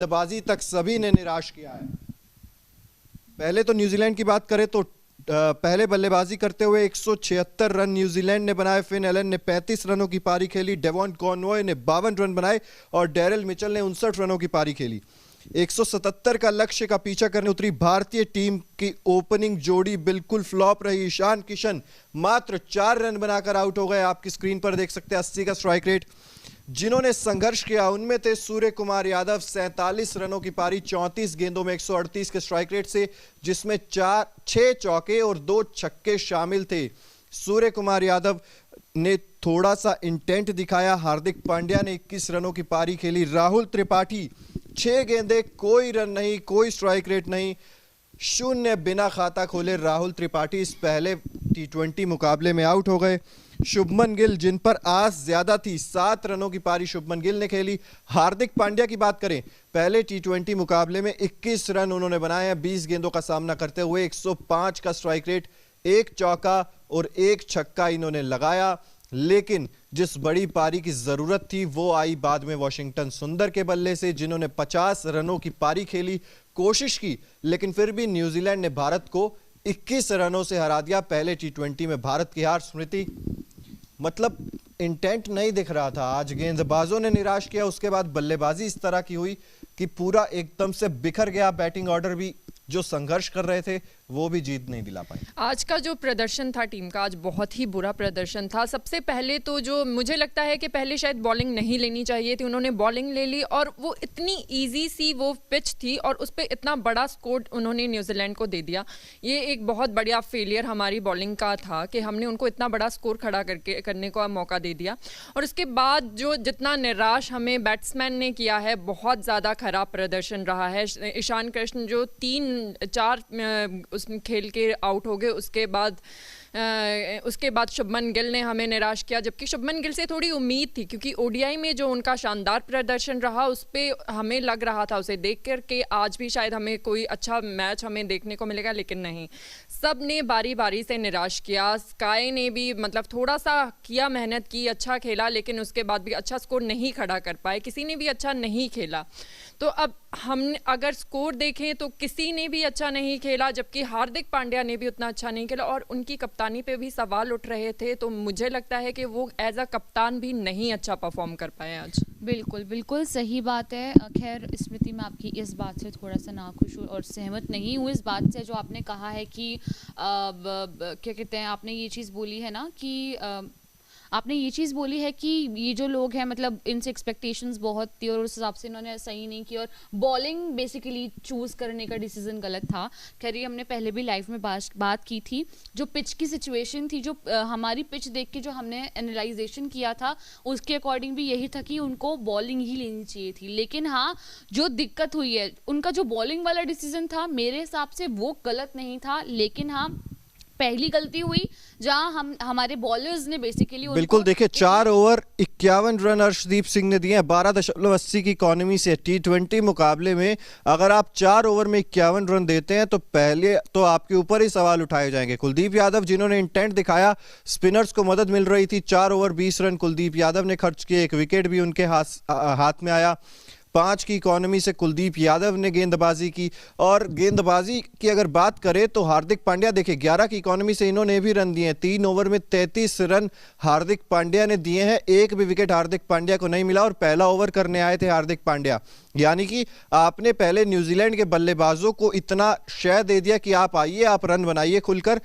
बल्लेबाजी तक सभी ने निराश किया है। पहले तो न्यूजीलैंड की बात करें तो पहले बल्लेबाजी करते हुए 176 रन न्यूजीलैंड ने बनाए। फिन एलन ने 35 रनों की पारी खेली, डेवॉन कॉनवॉय ने 52 रन बनाए और डैरेल मिचेल ने 59 रनों की पारी खेली। 177 का लक्ष्य का पीछा करने उतरी भारतीय टीम की ओपनिंग जोड़ी बिल्कुल फ्लॉप रही। ईशान किशन मात्र 4 रन बनाकर आउट हो गए। आपकी स्क्रीन पर देख सकते हैं 80 का स्ट्राइक रेट। जिन्होंने संघर्ष किया उनमें थे सूर्य कुमार यादव, 47 रनों की पारी 34 गेंदों में 138 के स्ट्राइक रेट से, जिसमें 6 चौके और 2 छक्के शामिल थे। सूर्य कुमार यादव ने थोड़ा सा इंटेंट दिखाया। हार्दिक पांड्या ने 21 रनों की पारी खेली। राहुल त्रिपाठी 6 गेंदे, कोई रन नहीं, कोई स्ट्राइक रेट नहीं, 0 बिना खाता खोले राहुल त्रिपाठी इस पहले T20 मुकाबले में आउट हो गए। शुभमन गिल, जिन पर आस ज्यादा थी, 7 रनों की पारी शुभमन गिल ने खेली। हार्दिक पांड्या की बात करें, पहले T20 मुकाबले में 21 रन उन्होंने बनाए हैं 20 गेंदों का सामना करते हुए। 105 का स्ट्राइक रेट, 1 चौका और 1 छक्का इन्होंने लगाया। लेकिन जिस बड़ी पारी की जरूरत थी वो आई बाद में वॉशिंगटन सुंदर के बल्ले से, जिन्होंने 50 रनों की पारी खेली, कोशिश की, लेकिन फिर भी न्यूजीलैंड ने भारत को 21 रनों से हरा दिया। पहले T20 में भारत की हार, स्मृति, मतलब इंटेंट नहीं दिख रहा था। आज गेंदबाजों ने निराश किया, उसके बाद बल्लेबाजी इस तरह की हुई कि पूरा एकदम से बिखर गया। बैटिंग ऑर्डर भी जो संघर्ष कर रहे थे वो भी जीत नहीं दिला पाए। आज का जो प्रदर्शन था टीम का, आज बहुत ही बुरा प्रदर्शन था। सबसे पहले तो जो मुझे लगता है कि पहले शायद बॉलिंग नहीं लेनी चाहिए थी, उन्होंने बॉलिंग ले ली और वो इतनी इजी सी वो पिच थी और उस पर इतना बड़ा स्कोर उन्होंने न्यूजीलैंड को दे दिया। ये एक बहुत बढ़िया फेलियर हमारी बॉलिंग का था कि हमने उनको इतना बड़ा स्कोर खड़ा करने का मौका दे दिया। और उसके बाद जो जितना निराश हमें बैट्समैन ने किया है, बहुत ज़्यादा खराब प्रदर्शन रहा है। ईशान किशन जो 3-4 उसमें खेल के आउट हो गए, उसके बाद शुभमन गिल ने हमें निराश किया, जबकि शुभमन गिल से थोड़ी उम्मीद थी क्योंकि ओडीआई में जो उनका शानदार प्रदर्शन रहा उस पर हमें लग रहा था उसे देख कर के आज भी शायद हमें कोई अच्छा मैच हमें देखने को मिलेगा, लेकिन नहीं, सब ने बारी बारी से निराश किया। स्काई ने भी मतलब थोड़ा सा किया, मेहनत की, अच्छा खेला, लेकिन उसके बाद भी अच्छा स्कोर नहीं खड़ा कर पाए। किसी ने भी अच्छा नहीं खेला। तो अब हम अगर स्कोर देखें तो किसी ने भी अच्छा नहीं खेला, जबकि हार्दिक पांड्या ने भी उतना अच्छा नहीं खेला और उनकी कप्तानी पे भी सवाल उठ रहे थे। तो मुझे लगता है कि वो एज अ कप्तान भी नहीं अच्छा परफॉर्म कर पाए आज। बिल्कुल बिल्कुल सही बात है। खैर स्मृति, मैं आपकी इस बात से थोड़ा सा नाखुश हूँ और सहमत नहीं हूँ इस बात से जो आपने कहा है कि क्या कहते हैं, आपने ये चीज़ बोली है ना कि आपने ये चीज़ बोली है कि ये जो लोग हैं मतलब इनसे एक्सपेक्टेशंस बहुत थी और उस हिसाब से इन्होंने सही नहीं की और बॉलिंग बेसिकली चूज़ करने का डिसीजन गलत था। खैर ये हमने पहले भी लाइव में बात की थी। जो पिच की सिचुएशन थी, जो हमारी पिच देख के जो हमने एनालाइजेशन किया था, उसके अकॉर्डिंग भी यही था कि उनको बॉलिंग ही लेनी चाहिए थी। लेकिन हाँ, जो दिक्कत हुई है, उनका जो बॉलिंग वाला डिसीजन था मेरे हिसाब से वो गलत नहीं था। लेकिन हाँ, पहली गलती हुई जहां हमारे बॉलर्स ने बेसिकली बिल्कुल देखिए 4 ओवर 51 रन अर्शदीप सिंह ने दिए हैं 12.80 की इकोनॉमी से। T20 मुकाबले में अगर आप 4 ओवर में 51 रन देते हैं तो पहले तो आपके ऊपर ही सवाल उठाए जाएंगे। कुलदीप यादव जिन्होंने इंटेंट दिखाया, स्पिनर्स को मदद मिल रही थी, 4 ओवर 20 रन कुलदीप यादव ने खर्च किए, 1 विकेट भी उनके हाथ में आया। 5 की इकोनॉमी से कुलदीप यादव ने गेंदबाजी की। और गेंदबाजी की अगर बात करें तो हार्दिक पांड्या देखिए 11 की इकोनॉमी से इन्होंने भी रन दिए। 3 ओवर में 33 रन हार्दिक पांड्या ने दिए हैं, 1 भी विकेट हार्दिक पांड्या को नहीं मिला और पहला ओवर करने आए थे हार्दिक पांड्या। यानी कि आपने पहले न्यूजीलैंड के बल्लेबाजों को इतना शय दे दिया कि आप आइए, आप रन बनाइए खुलकर।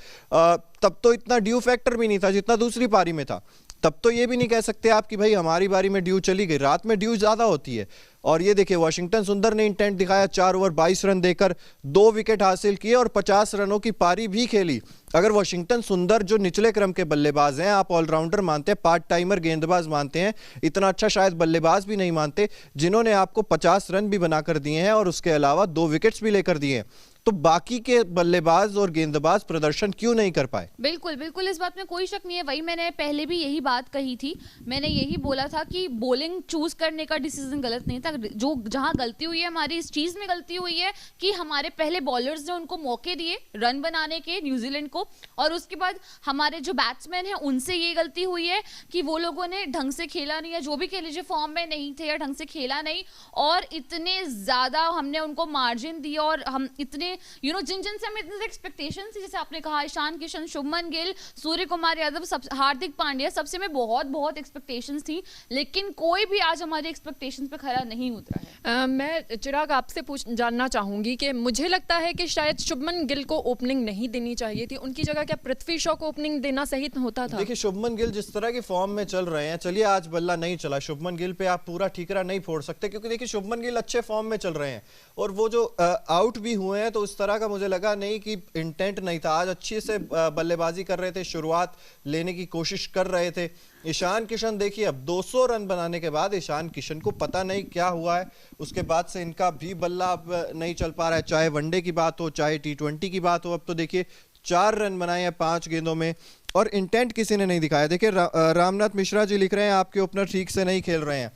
तब तो इतना ड्यू फैक्टर भी नहीं था जितना दूसरी पारी में था। तब तो ये भी नहीं कह सकते आप कि भाई हमारी बारी में ड्यू चली गई, रात में ड्यू ज्यादा होती है। और ये देखिए वॉशिंगटन सुंदर ने इंटेंट दिखाया, 4 ओवर 22 रन देकर 2 विकेट हासिल किए और 50 रनों की पारी भी खेली। अगर वॉशिंगटन सुंदर जो निचले क्रम के बल्लेबाज हैं, आप ऑलराउंडर मानते हैं, पार्ट टाइमर गेंदबाज मानते हैं, इतना अच्छा शायद बल्लेबाज भी नहीं मानते, जिन्होंने आपको 50 रन भी बनाकर दिए हैं और उसके अलावा 2 विकेट्स भी लेकर दिए हैं, तो बाकी के बल्लेबाज और गेंदबाज प्रदर्शन क्यों नहीं कर पाए? बिल्कुल बिल्कुल, इस बात में कोई शक नहीं है। वही मैंने पहले भी यही बात कही थी। मैंने यही बोला था कि बॉलिंग चूज करने का डिसीजन गलत नहीं था। जो जहां गलती हुई है हमारी, इस चीज में गलती हुई है कि हमारे पहले बॉलर्स ने उनको मौके दिए रन बनाने के, न्यूजीलैंड को, और उसके बाद हमारे जो बैट्समैन हैं उनसे ये गलती हुई है कि वो लोगों ने ढंग से खेला नहीं, या जो भी खेले, जो फॉर्म में नहीं थे या ढंग से खेला नहीं, और इतने ज्यादा हमने उनको मार्जिन दिया। और हम इतने जिन से हमें इतने एक्सपेक्टेशन थी, जैसे आपने कहा ईशान किशन, शुभमन गिल, सूर्य कुमार यादव, हार्दिक पांड्या, सबसे में बहुत बहुत एक्सपेक्टेशंस थी, लेकिन कोई भी आज हमारी एक्सपेक्टेशंस पे खरा नहीं उतरा है। मैं चिराग आपसे जानना चाहूंगी कि मुझे लगता है कि शायद शुभमन गिल को ओपनिंग नहीं देनी चाहिए थी। उनकी जगह क्या पृथ्वी शॉ को ओपनिंग देना सही होता था? देखिए शुभमन गिल जिस तरह की फॉर्म में चल रहे हैं, चलिए आज बल्ला नहीं चला, शुभमन गिल पे आप पूरा ठीकरा नहीं फोड़ सकते, क्योंकि देखिए शुभमन गिल अच्छे फॉर्म में चल रहे हैं, और वो जो आउट भी हुए हैं तो उस तरह का मुझे लगा नहीं कि इंटेंट नहीं था। आज अच्छे से बल्लेबाजी कर रहे थे, शुरुआत लेने की कोशिश कर रहे थे। ईशान किशन देखिए, अब 200 रन बनाने के बाद ईशान किशन को पता नहीं क्या हुआ है, उसके बाद से इनका भी बल्ला अब नहीं चल पा रहा है, चाहे वनडे की बात हो चाहे T20 की बात हो। अब तो देखिए 4 रन बनाए हैं 5 गेंदों में, और इंटेंट किसी ने नहीं दिखाया। देखिए रामनाथ मिश्रा जी लिख रहे हैं आपके ओपनर ठीक से नहीं खेल रहे हैं।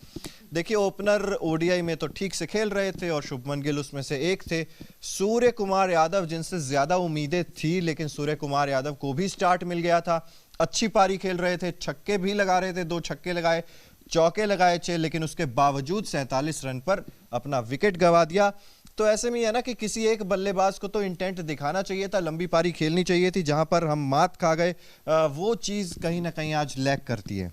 देखिए ओपनर ओडीआई में तो ठीक से खेल रहे थे और शुभमन गिल उसमें से एक थे। सूर्य कुमार यादव जिनसे ज्यादा उम्मीदें थी, लेकिन सूर्य कुमार यादव को भी स्टार्ट मिल गया था, अच्छी पारी खेल रहे थे, छक्के भी लगा रहे थे, 2 छक्के लगाए, चौके लगाए 6, लेकिन उसके बावजूद 47 रन पर अपना विकेट गंवा दिया। तो ऐसे में है ना कि किसी एक बल्लेबाज को तो इंटेंट दिखाना चाहिए था, लंबी पारी खेलनी चाहिए थी। जहां पर हम मात खा गए, वो चीज कहीं ना कहीं आज लैक करती है।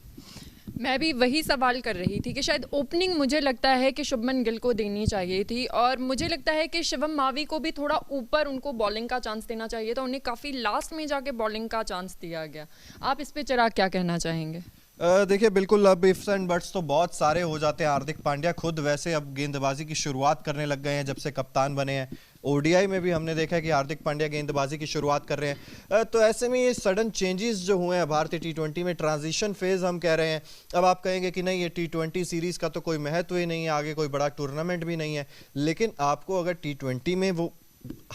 मैं भी वही सवाल कर रही थी कि शायद ओपनिंग मुझे लगता है कि शुभमन गिल को देनी चाहिए थी, और मुझे लगता है कि शिवम मावी को भी थोड़ा ऊपर उनको बॉलिंग का चांस देना चाहिए था। उन्हें काफ़ी लास्ट में जाके बॉलिंग का चांस दिया गया। आप इस पे चिराग क्या कहना चाहेंगे? देखिए बिल्कुल, अब इफ्स एंड बट्स तो बहुत सारे हो जाते हैं। हार्दिक पांड्या खुद वैसे अब गेंदबाजी की शुरुआत करने लग गए हैं जब से कप्तान बने हैं। ओडीआई में भी हमने देखा है कि हार्दिक पांड्या गेंदबाजी की शुरुआत कर रहे हैं। तो ऐसे में ये सडन चेंजेस जो हुए हैं भारतीय T20 में, ट्रांजिशन फेज हम कह रहे हैं। अब आप कहेंगे कि नहीं, ये T20 सीरीज का तो कोई महत्व ही नहीं है, आगे कोई बड़ा टूर्नामेंट भी नहीं है, लेकिन आपको अगर T20 में वो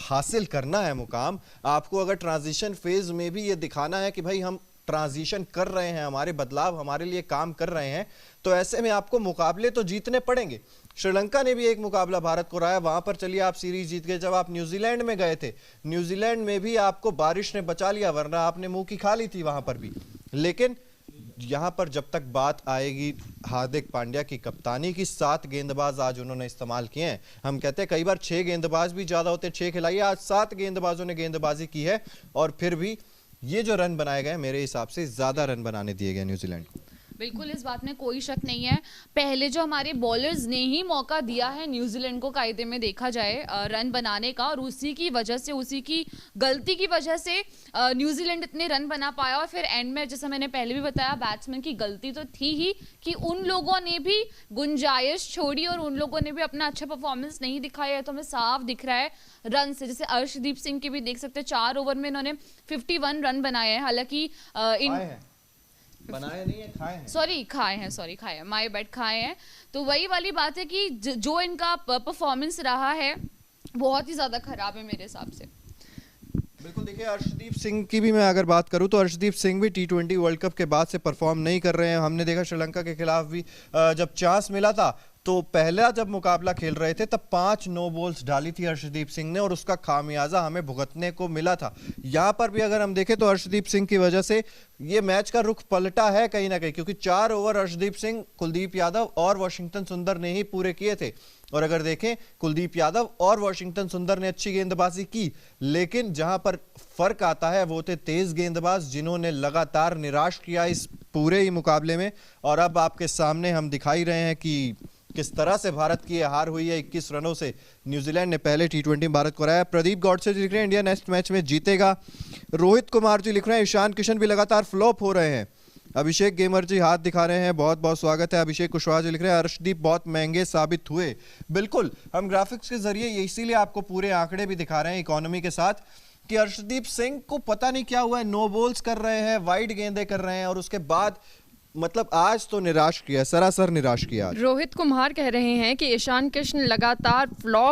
हासिल करना है मुकाम, आपको अगर ट्रांजिशन फेज में भी ये दिखाना है कि भाई हम ट्रांजिशन कर रहे हैं, हमारे बदलाव हमारे लिए काम कर रहे हैं, तो ऐसे में आपको मुकाबले तो जीतने पड़ेंगे। श्रीलंका ने भी एक मुकाबला भारत को हराया, वहां पर चलिए आप सीरीज जीत गए। जब आप न्यूजीलैंड में गए थे, न्यूजीलैंड में भी आपको बारिश ने बचा लिया, वरना आपने मुंह की खा ली थी वहां पर भी। लेकिन यहां पर जब तक बात आएगी हार्दिक पांड्या की कप्तानी की, 7 गेंदबाज आज उन्होंने इस्तेमाल किए हैं। हम कहते हैं कई बार 6 गेंदबाज भी ज्यादा होते हैं, 6 खिलाइए, आज 7 गेंदबाजों ने गेंदबाजी की है, और फिर भी ये जो रन बनाए गए मेरे हिसाब से ज्यादा रन बनाने दिए गए न्यूजीलैंड को। बिल्कुल, इस बात में कोई शक नहीं है। पहले जो हमारे बॉलर्स ने ही मौका दिया है न्यूजीलैंड को, कायदे में देखा जाए, रन बनाने का, और उसी की वजह से, उसी की गलती की वजह से न्यूजीलैंड इतने रन बना पाया। और फिर एंड में, जैसा मैंने पहले भी बताया, बैट्समैन की गलती तो थी ही कि उन लोगों ने भी गुंजाइश छोड़ी और उन लोगों ने भी अपना अच्छा परफॉर्मेंस नहीं दिखाया है। तो हमें साफ दिख रहा है रन से। जैसे अर्शदीप सिंह के भी देख सकते हैं, 4 ओवर में इन्होंने 51 रन बनाए हैं। हालांकि बनाए नहीं है, खाए हैं। सॉरी खाए हैं, माय बैड, खाए हैं। तो वही वाली बात है कि जो इनका परफॉर्मेंस रहा है बहुत ही ज्यादा खराब है मेरे हिसाब से। बिल्कुल, देखिए अर्शदीप सिंह की भी मैं अगर बात करूं तो अर्शदीप सिंह भी T20 वर्ल्ड कप के बाद से परफॉर्म नहीं कर रहे हैं। हमने देखा श्रीलंका के खिलाफ भी जब चांस मिला था तो पहला जब मुकाबला खेल रहे थे तब 5 नो बॉल्स डाली थी अर्शदीप सिंह ने, और उसका खामियाजा हमें भुगतने को मिला था। यहां पर भी अगर हम देखें तो अर्शदीप सिंह की वजह से ये मैच का रुख पलटा है कहीं ना कहीं, क्योंकि 4 ओवर अर्शदीप सिंह, कुलदीप यादव और वाशिंगटन सुंदर ने ही पूरे किए थे। और अगर देखें, कुलदीप यादव और वाशिंगटन सुंदर ने अच्छी गेंदबाजी की, लेकिन जहां पर फर्क आता है वो थे तेज गेंदबाज, जिन्होंने लगातार निराश किया इस पूरे ही मुकाबले में। और अब आपके सामने हम दिखाई रहे हैं कि किस तरह से भारत की हार हुई है। 21 रनों से न्यूजीलैंड ने पहले T20 भारत को हराया। प्रदीप गौडसे जी लिख रहे हैं इंडिया नेक्स्ट मैच में जीतेगा। रोहित कुमार जी लिख रहे हैं ईशान किशन भी लगातार फ्लॉप हो रहे हैं। अभिषेक गेमर जी हाथ दिखा रहे हैं, बहुत बहुत स्वागत है। अभिषेक कुशवाहा जी लिख रहे हैं अर्शदीप बहुत महंगे साबित हुए। बिल्कुल, हम ग्राफिक्स के जरिए इसीलिए आपको पूरे आंकड़े भी दिखा रहे हैं इकोनॉमी के साथ, कि अर्शदीप सिंह को पता नहीं क्या हुआ है, नो बॉल्स कर रहे हैं, वाइड गेंदें कर रहे हैं, और उसके बाद मतलब आज तो निराश किया, सरासर निराश किया। रोहित कुमार कह रहे हैं कि ईशान किशन लगातार फ्लॉप